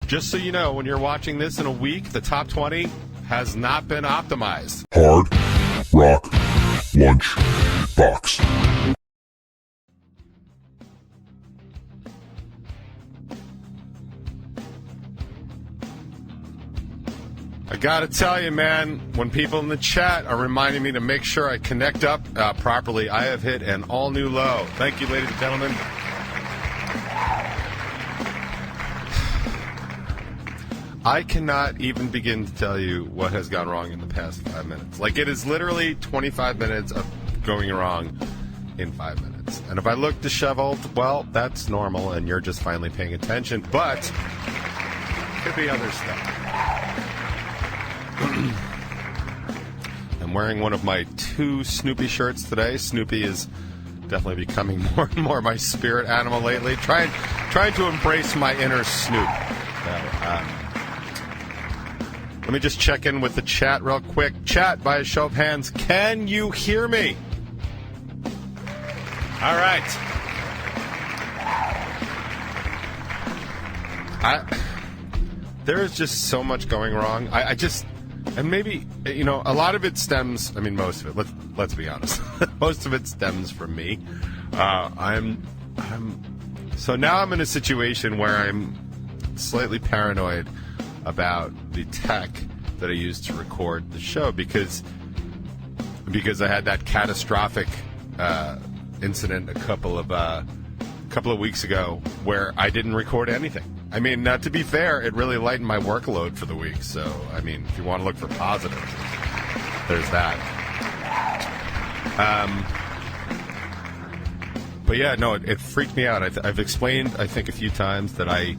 Just so you know, when you're watching this in a week, the top 20 has not been optimized. Hard Rock Lunchbox. I gotta tell you, man, when people in the chat are reminding me to make sure I connect up properly, I have hit an all-new low. Thank you, ladies and gentlemen. I cannot even begin to tell you what has gone wrong in the past 5 minutes. Like, it is literally 25 minutes of going wrong in 5 minutes. And if I look disheveled, well, that's normal, and you're just finally paying attention. But could be other stuff. I'm wearing one of my 2 Snoopy shirts today. Snoopy is definitely becoming more and more my spirit animal lately. Trying to embrace my inner Snoop. Let me just check in with the chat real quick. Chat, by a show of hands, can you hear me? All right. There is just so much going wrong. And maybe, you know, a lot of it stems, I mean, most of it, let's be honest. Most of it stems from me. So now I'm in a situation where I'm slightly paranoid about the tech that I used to record the show because I had that catastrophic incident a couple of weeks ago where I didn't record anything. I mean, to be fair, it really lightened my workload for the week. So, I mean, if you want to look for positives, there's that. But yeah, no, it freaked me out. I've explained, I think, a few times that I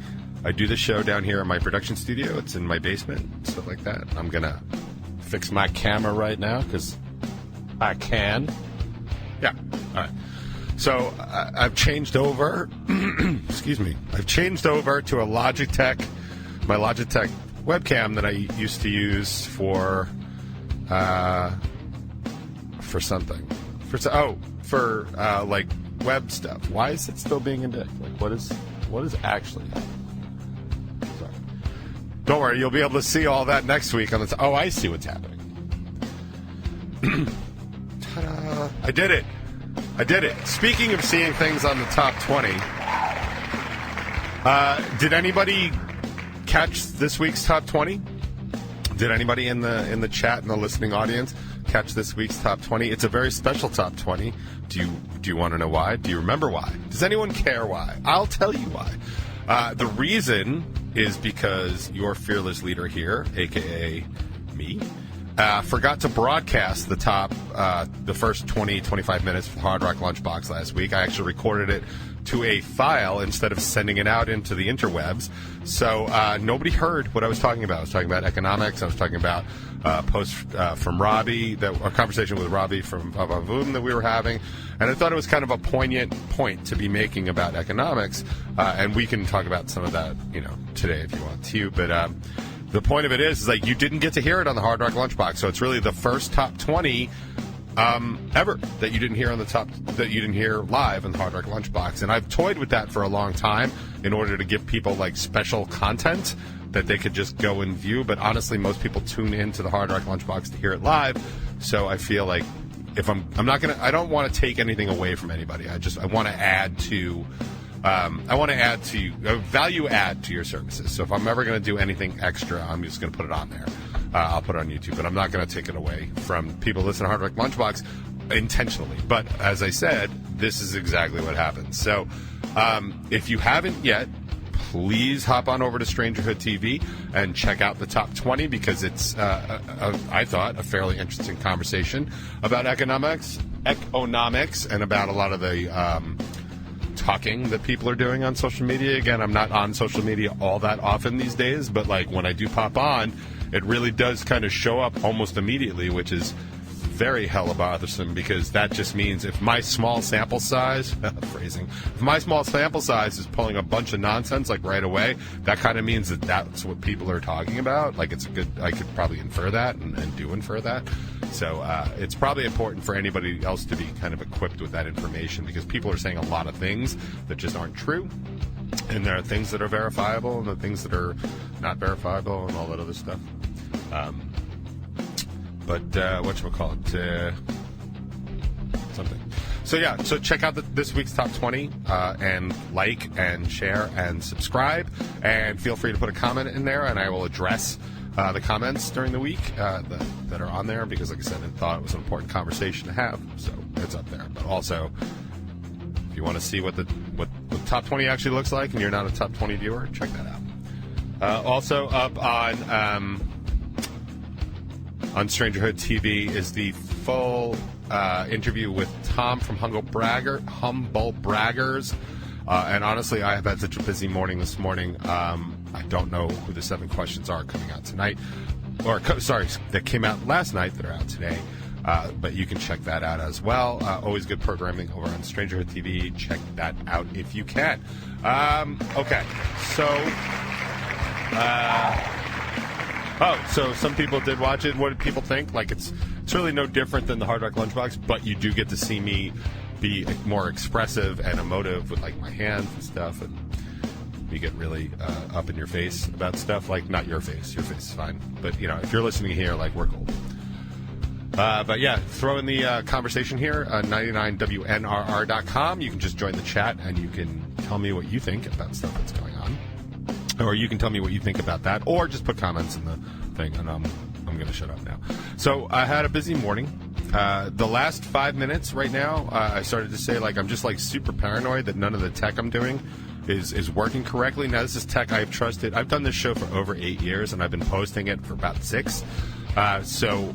do the show down here in my production studio. It's in my basement, stuff like that. I'm going to fix my camera right now because I can. Yeah, all right. So I've changed over, excuse me, I've changed over to my Logitech webcam that I used to use for something. For like web stuff. Why is it still being a dick? Like, what is actually happening? Sorry. Don't worry, you'll be able to see all that next week on the Oh, I see what's happening. Ta-da. I did it. Speaking of seeing things on the top 20, did anybody catch this week's top 20? Did anybody in the chat and the listening audience catch this week's top 20? It's a very special top 20. Do you want to know why? Do you remember why? Does anyone care why? I'll tell you why. The reason is because your fearless leader here, a.k.a. me, forgot to broadcast the first 20-25 minutes of Hard Rock Lunchbox last week. I actually recorded it to a file instead of sending it out into the interwebs. So nobody heard what I was talking about. I was talking about economics. I was talking about a post from Robbie, a conversation with Robbie from Vavoom that we were having. And I thought it was kind of a poignant point to be making about economics. And we can talk about some of that, today if you want to. But the point of it is like you didn't get to hear it on the Hard Rock Lunchbox, so it's really the first top 20 ever that you didn't hear live on the Hard Rock Lunchbox. And I've toyed with that for a long time in order to give people like special content that they could just go and view. But honestly, most people tune into the Hard Rock Lunchbox to hear it live. So I feel like if I don't want to take anything away from anybody. I want to add to. Value add to your services. So if I'm ever going to do anything extra, I'm just going to put it on there. I'll put it on YouTube, but I'm not going to take it away from people listening to Hard Rock Lunchbox intentionally. But as I said, this is exactly what happens. So if you haven't yet, please hop on over to Strangerhood TV and check out the top 20 because it's, I thought, a fairly interesting conversation about economics, and about a lot of the talking that people are doing on social media. Again, I'm not on social media all that often these days, but like when I do pop on, it really does kind of show up almost immediately, which is very hella bothersome because that just means if my small sample size, if my small sample size is pulling a bunch of nonsense like right away, that kind of means that that's what people are talking about. Like I could probably infer that and do infer that. So it's probably important for anybody else to be kind of equipped with that information because people are saying a lot of things that just aren't true. And there are things that are verifiable and the things that are not verifiable and all that other stuff. But whatchamacallit? Something. So yeah, so check out this week's Top 20 and like and share and subscribe. And feel free to put a comment in there, and I will address the comments during the week that are on there because, like I said, I thought it was an important conversation to have. So it's up there. But also, if you want to see what the Top 20 actually looks like and you're not a Top 20 viewer, check that out. Also up on Strangerhood TV is the full interview with Tom from Humble Braggers. And honestly, I have had such a busy morning this morning. I don't know who the 7 questions are coming out tonight. That came out last night that are out today. But you can check that out as well. Always good programming over on Strangerhood TV. Check that out if you can. Okay, so... so some people did watch it. What did people think? Like, it's really no different than the Hard Rock Lunchbox, but you do get to see me be more expressive and emotive with, like, my hands and stuff, and you get really up in your face about stuff. Like, not your face. Your face is fine. But, you know, if you're listening here, like, we're cool. But, yeah, throw in the conversation here on 99WNRR.com. You can just join the chat, and you can tell me what you think about stuff that's going on. Or you can tell me what you think about that, or just put comments in the thing, and I'm going to shut up now. So I had a busy morning. The last 5 minutes right now, I started to say, like, I'm just, like, super paranoid that none of the tech I'm doing is working correctly. Now, this is tech I've trusted. I've done this show for over 8 years, and I've been posting it for about 6. So,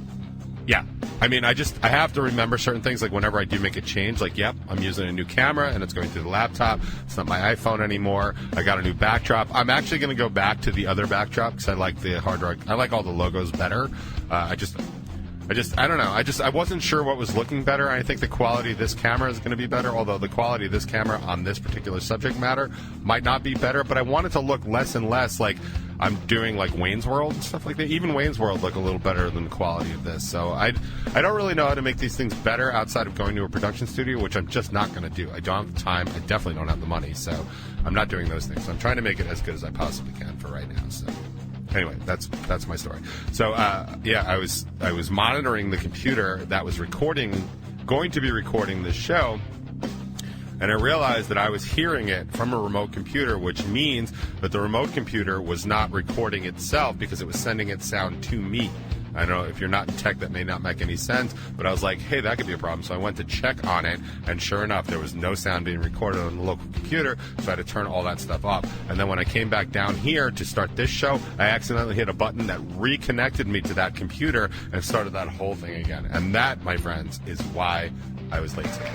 yeah. I mean, I have to remember certain things, like whenever I do make a change, like, yep, I'm using a new camera, and it's going through the laptop. It's not my iPhone anymore. I got a new backdrop. I'm actually going to go back to the other backdrop because I like the Hard Rock. I like all the logos better. I don't know. I wasn't sure what was looking better. I think the quality of this camera is going to be better, although the quality of this camera on this particular subject matter might not be better. But I want it to look less and less like I'm doing, like, Wayne's World and stuff like that. Even Wayne's World look a little better than the quality of this. So I don't really know how to make these things better outside of going to a production studio, which I'm just not going to do. I don't have the time. I definitely don't have the money. So I'm not doing those things. So I'm trying to make it as good as I possibly can for right now. So anyway, that's my story. So I was monitoring the computer that was going to be recording this show, and I realized that I was hearing it from a remote computer, which means that the remote computer was not recording itself because it was sending its sound to me. I know if you're not in tech, that may not make any sense, but I was like, hey, that could be a problem. So I went to check on it, and sure enough, there was no sound being recorded on the local computer, so I had to turn all that stuff off. And then when I came back down here to start this show, I accidentally hit a button that reconnected me to that computer and started that whole thing again. And that, my friends, is why I was late today.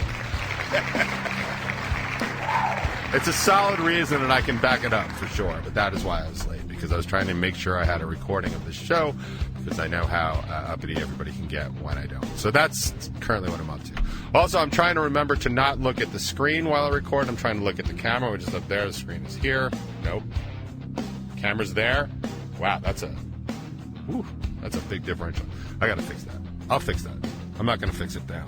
It's a solid reason, and I can back it up for sure, but that is why I was late, because I was trying to make sure I had a recording of the show, because I know how uppity everybody can get when I don't. So that's currently what I'm up to. Also, I'm trying to remember to not look at the screen while I record. I'm trying to look at the camera, which is up there. The screen is here. Nope. Camera's there. Wow, that's a big differential. I got to fix that. I'll fix that. I'm not going to fix it down.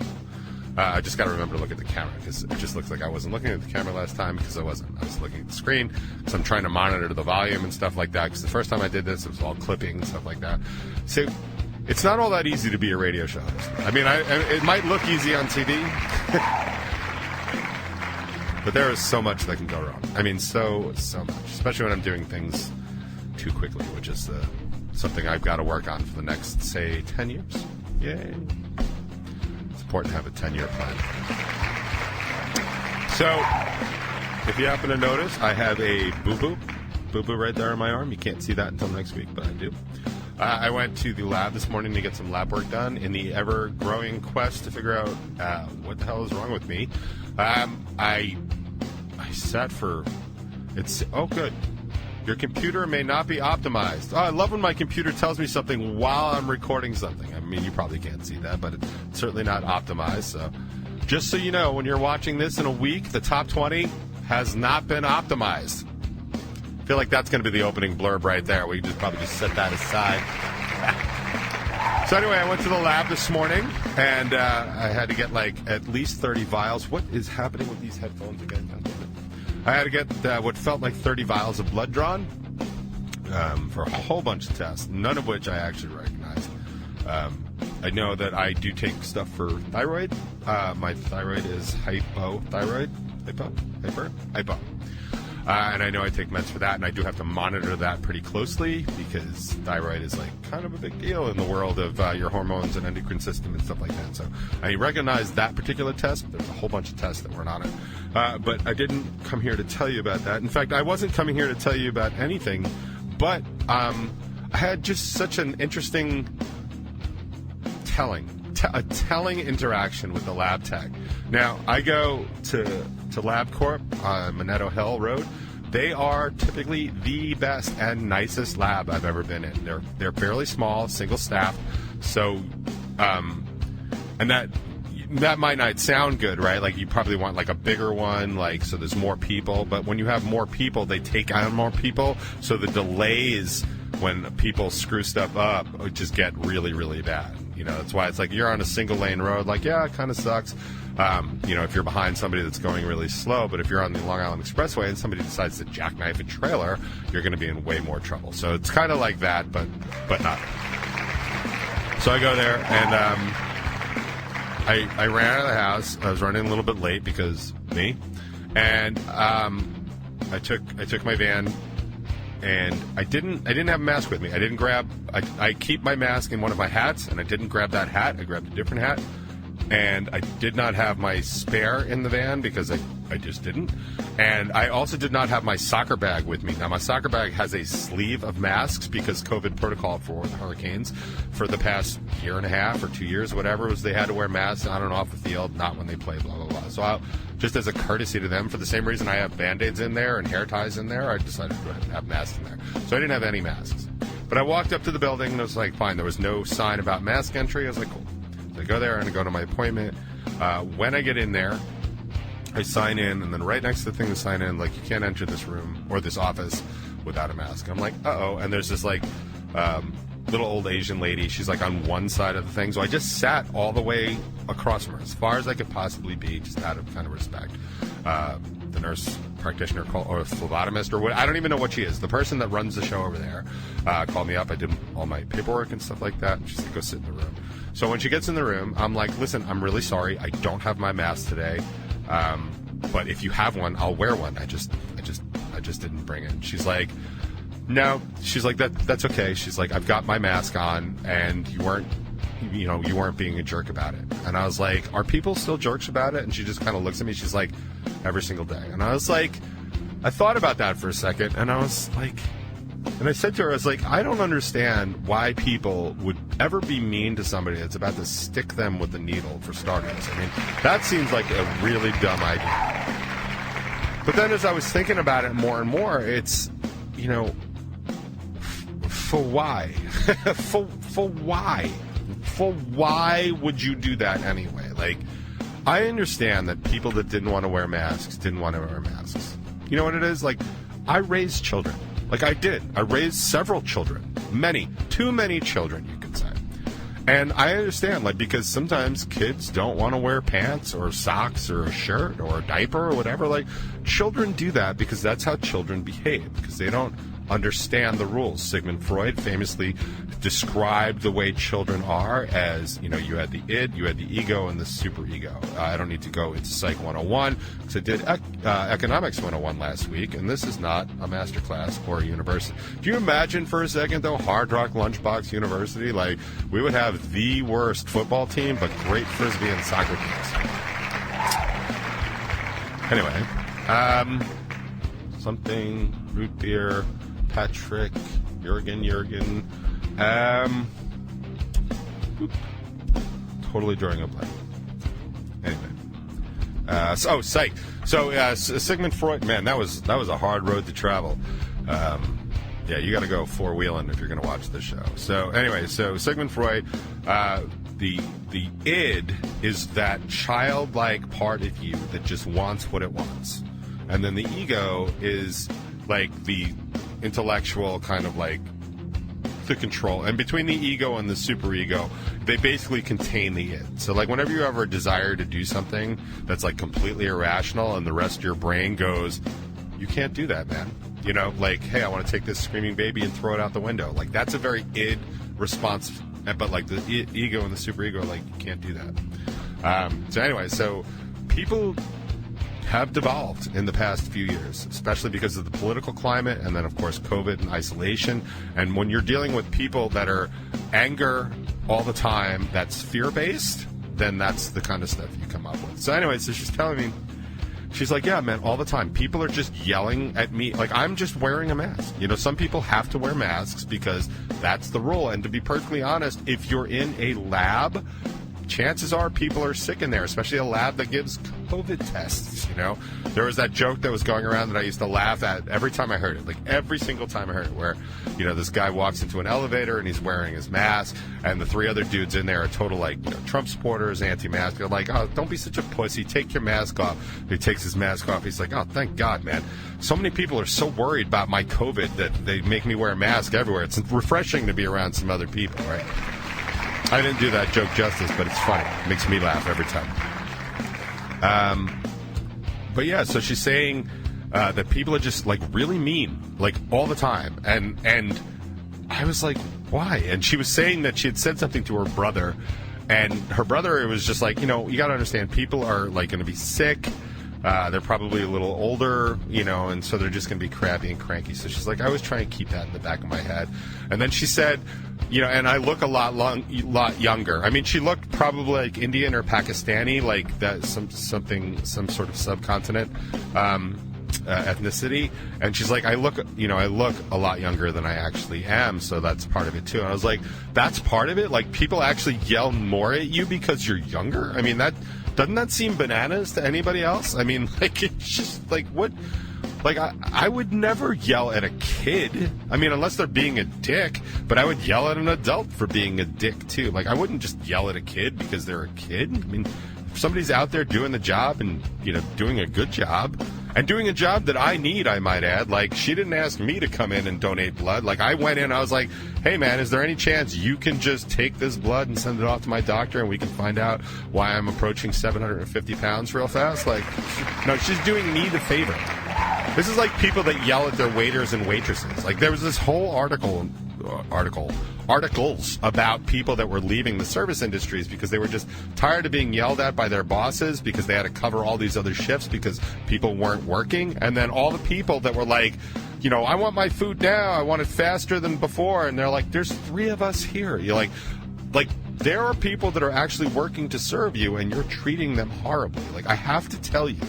I just got to remember to look at the camera, because it just looks like I wasn't looking at the camera last time, because I wasn't. I was looking at the screen, so I'm trying to monitor the volume and stuff like that, because the first time I did this, it was all clipping and stuff like that. So it's not all that easy to be a radio show host. I mean, it might look easy on TV, but there is so much that can go wrong. I mean, so much, especially when I'm doing things too quickly, which is something I've got to work on for the next, say, 10 years. Yay. Important to have a 10-year plan. So, if you happen to notice, I have a boo-boo right there on my arm. You can't see that until next week, but I do. I went to the lab this morning to get some lab work done in the ever-growing quest to figure out what the hell is wrong with me. I sat for... good. Your computer may not be optimized. Oh, I love when my computer tells me something while I'm recording something. I mean, you probably can't see that, but it's certainly not optimized. So just so you know, when you're watching this in a week, the top 20 has not been optimized. I feel like that's going to be the opening blurb right there. We just probably just set that aside. So anyway, I went to the lab this morning, and I had to get, like, at least 30 vials. What is happening with these headphones again? I had to get what felt like 30 vials of blood drawn for a whole bunch of tests, none of which I actually recognized. I know that I do take stuff for thyroid. My thyroid is hypothyroid. Hypo. And I know I take meds for that, and I do have to monitor that pretty closely because thyroid is like kind of a big deal in the world of your hormones and endocrine system and stuff like that. So I recognize that particular test. There's a whole bunch of tests that weren't on it. But I didn't come here to tell you about that. In fact, I wasn't coming here to tell you about anything, but I had just such an interesting telling interaction with the lab tech. Now, I go to LabCorp on Minetto Hill Road. They are typically the best and nicest lab I've ever been in. They're fairly small, single staff. So, and that might not sound good, right? Like you probably want like a bigger one, like so there's more people. But when you have more people, they take on more people. So the delays when people screw stuff up just get really, really bad. You know, that's why it's like you're on a single lane road. Like, yeah, it kind of sucks. You know, if you're behind somebody that's going really slow, but if you're on the Long Island Expressway and somebody decides to jackknife a trailer, you're going to be in way more trouble. So it's kind of like that, but not. So I go there, and I ran out of the house. I was running a little bit late because me, and I took my van. And I didn't have a mask with me. I keep my mask in one of my hats, and I didn't grab that hat. I grabbed a different hat. And I did not have my spare in the van because I just didn't. And I also did not have my soccer bag with me. Now, my soccer bag has a sleeve of masks because COVID protocol for the Hurricanes for the past year and a half or 2 years, whatever, was they had to wear masks on and off the field, not when they play, blah, blah, blah. So just as a courtesy to them, for the same reason I have Band-Aids in there and hair ties in there, I decided to have masks in there. So I didn't have any masks. But I walked up to the building, and it was like, fine. There was no sign about mask entry. I was like, cool. So I go there, and I go to my appointment. When I get in there, I sign in, and then right next to the thing to sign in, like, you can't enter this room or this office without a mask. I'm like, uh-oh. And there's this, like, little old Asian lady. She's, like, on one side of the thing. So I just sat all the way across from her, as far as I could possibly be, just out of kind of respect. The nurse practitioner or phlebotomist or what, I don't even know what she is. The person that runs the show over there called me up. I did all my paperwork and stuff like that. And she said, go sit in the room. So when she gets in the room, I'm like, listen, I'm really sorry. I don't have my mask today. But if you have one, I'll wear one. I just didn't bring it. She's like, no. She's like, that's okay. She's like, I've got my mask on, and you weren't being a jerk about it. And I was like, are people still jerks about it? And she just kind of looks at me. She's like, every single day. And I was like, I thought about that for a second, and I was like, and I said to her, I was like, I don't understand why people would ever be mean to somebody that's about to stick them with a needle, for starters. I mean, that seems like a really dumb idea. But then as I was thinking about it more and more, it's, you know, for why? for why? For why would you do that anyway? Like, I understand that people that didn't want to wear masks didn't want to wear masks. You know what it is? Like, I raised children. Like, I did. I raised several children. Too many children, you could say. And I understand, like, because sometimes kids don't want to wear pants or socks or a shirt or a diaper or whatever. Like, children do that because that's how children behave, because they don't understand the rules. Sigmund Freud famously described the way children are as, you know, you had the id, you had the ego, and the superego. I don't need to go into Psych 101 because I did Economics 101 last week, and this is not a master class or a university. Do you imagine for a second, though, Hard Rock Lunchbox University? Like, we would have the worst football team, but great Frisbee and soccer teams. Anyway, something, root beer, Patrick, Jurgen. Totally drawing a blank. Anyway, psych. So Sigmund Freud, man, that was a hard road to travel. Yeah, you got to go four-wheeling if you're going to watch this show. So anyway, so Sigmund Freud, the id is that childlike part of you that just wants what it wants, and then the ego is like the intellectual kind of like the control. And between the ego and the superego, they basically contain the id. So like whenever you ever desire to do something that's like completely irrational and the rest of your brain goes, You can't do that, man. You know, like, hey, I want to take this screaming baby and throw it out the window. Like, that's a very id response. But, like, the ego and the superego, like, you can't do that. So anyway, so people have devolved in the past few years, especially because of the political climate and then, of course, COVID and isolation. And when you're dealing with people that are anger all the time, that's fear-based, then that's the kind of stuff you come up with. So anyway, so she's telling me, she's like, yeah, man, all the time. People are just yelling at me. Like, I'm just wearing a mask. You know, some people have to wear masks because that's the rule. And to be perfectly honest, if you're in a lab, chances are people are sick in there, especially a lab that gives COVID tests, you know. There was that joke that was going around that I used to laugh at every time I heard it, like every single time I heard it, where, you know, this guy walks into an elevator and he's wearing his mask, and the three other dudes in there are total, like, you know, Trump supporters, anti-mask. They're like, oh, don't be such a pussy. Take your mask off. He takes his mask off. He's like, oh, thank God, man. So many people are so worried about my COVID that they make me wear a mask everywhere. It's refreshing to be around some other people, right? I didn't do that joke justice, but it's funny. It makes me laugh every time. But yeah, so she's saying that people are just, like, really mean, like, all the time. And I was like, why? And she was saying that she had said something to her brother, and her brother, it was just like, you know, you got to understand, people are, like, going to be sick. They're probably a little older, you know, and so they're just going to be crabby and cranky. So she's like, I always try and keep that in the back of my head. And then she said, you know, and I look a lot younger. I mean, she looked probably like Indian or Pakistani, like that, some sort of subcontinent ethnicity. And she's like, I look a lot younger than I actually am, so that's part of it too. And I was like, that's part of it? Like, people actually yell more at you because you're younger? I mean, doesn't that seem bananas to anybody else? I mean, like, it's just like, what? Like, I would never yell at a kid. I mean, unless they're being a dick, but I would yell at an adult for being a dick, too. Like, I wouldn't just yell at a kid because they're a kid. I mean, if somebody's out there doing the job and, you know, doing a good job, and doing a job that I need, I might add. Like, she didn't ask me to come in and donate blood. Like, I went in, I was like, hey, man, is there any chance you can just take this blood and send it off to my doctor and we can find out why I'm approaching 750 pounds real fast? Like, no, she's doing me the favor. This is like people that yell at their waiters and waitresses. Like, there was this whole articles about people that were leaving the service industries because they were just tired of being yelled at by their bosses because they had to cover all these other shifts because people weren't working. And then all the people that were like, you know, I want my food now, I want it faster than before. And they're like, there's three of us here. You're like, there are people that are actually working to serve you and you're treating them horribly. Like, I have to tell you,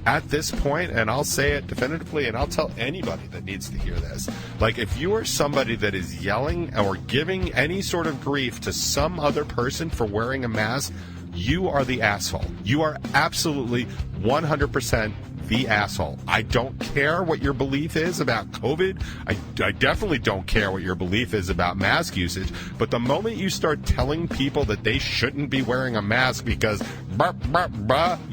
at this point, and I'll say it definitively, and I'll tell anybody that needs to hear this, like, if you are somebody that is yelling or giving any sort of grief to some other person for wearing a mask, you are the asshole. You are absolutely 100% the asshole. I don't care what your belief is about COVID. I definitely don't care what your belief is about mask usage. But the moment you start telling people that they shouldn't be wearing a mask because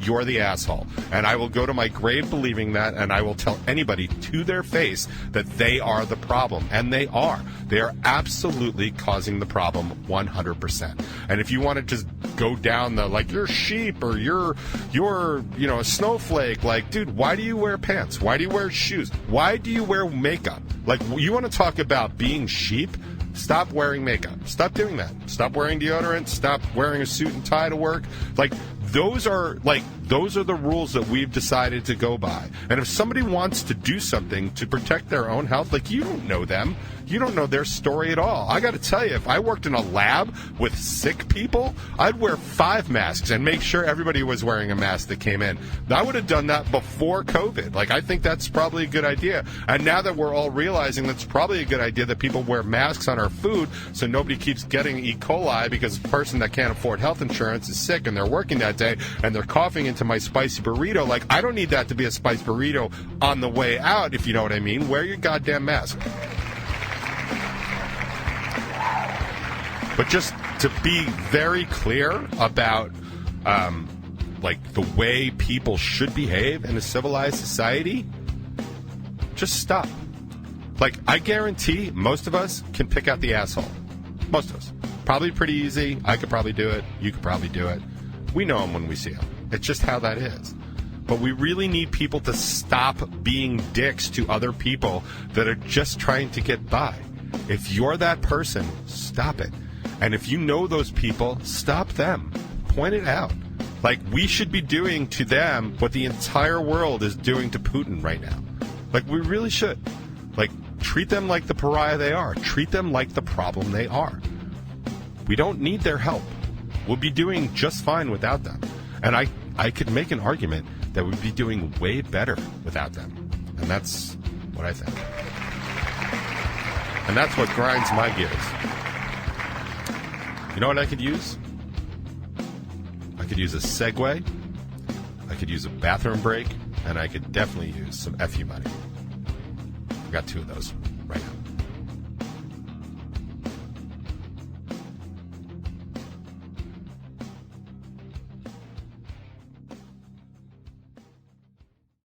you're the asshole. And I will go to my grave believing that, and I will tell anybody to their face that they are the problem. And they are. They are absolutely causing the problem 100%. And if you want to just go down the, like, you're sheep or you're you know, a snowflake, like, dude, why do you wear pants? Why do you wear shoes? Why do you wear makeup? Like, you want to talk about being sheep? Stop wearing makeup. Stop doing that. Stop wearing deodorant. Stop wearing a suit and tie to work. Like, those are the rules that we've decided to go by. And if somebody wants to do something to protect their own health, like, you don't know them. You don't know their story at all. I got to tell you, if I worked in a lab with sick people, I'd wear 5 masks and make sure everybody was wearing a mask that came in. I would have done that before COVID. Like, I think that's probably a good idea. And now that we're all realizing that's probably a good idea that people wear masks on our food so nobody keeps getting E. coli because a person that can't afford health insurance is sick and they're working that day and they're coughing into my spicy burrito. Like, I don't need that to be a spicy burrito on the way out, if you know what I mean. Wear your goddamn mask. But just to be very clear about, like, the way people should behave in a civilized society, just stop. Like, I guarantee most of us can pick out the asshole. Most of us. Probably pretty easy. I could probably do it. You could probably do it. We know them when we see them. It's just how that is. But we really need people to stop being dicks to other people that are just trying to get by. If you're that person, stop it. And if you know those people, stop them. Point it out. Like, we should be doing to them what the entire world is doing to Putin right now. Like, we really should. Like, treat them like the pariah they are. Treat them like the problem they are. We don't need their help. We'll be doing just fine without them. And I could make an argument that we'd be doing way better without them. And that's what I think. And that's what grinds my gears. You know what I could use? I could use a Segway, I could use a bathroom break, and I could definitely use some FU money. I got 2 of those right now.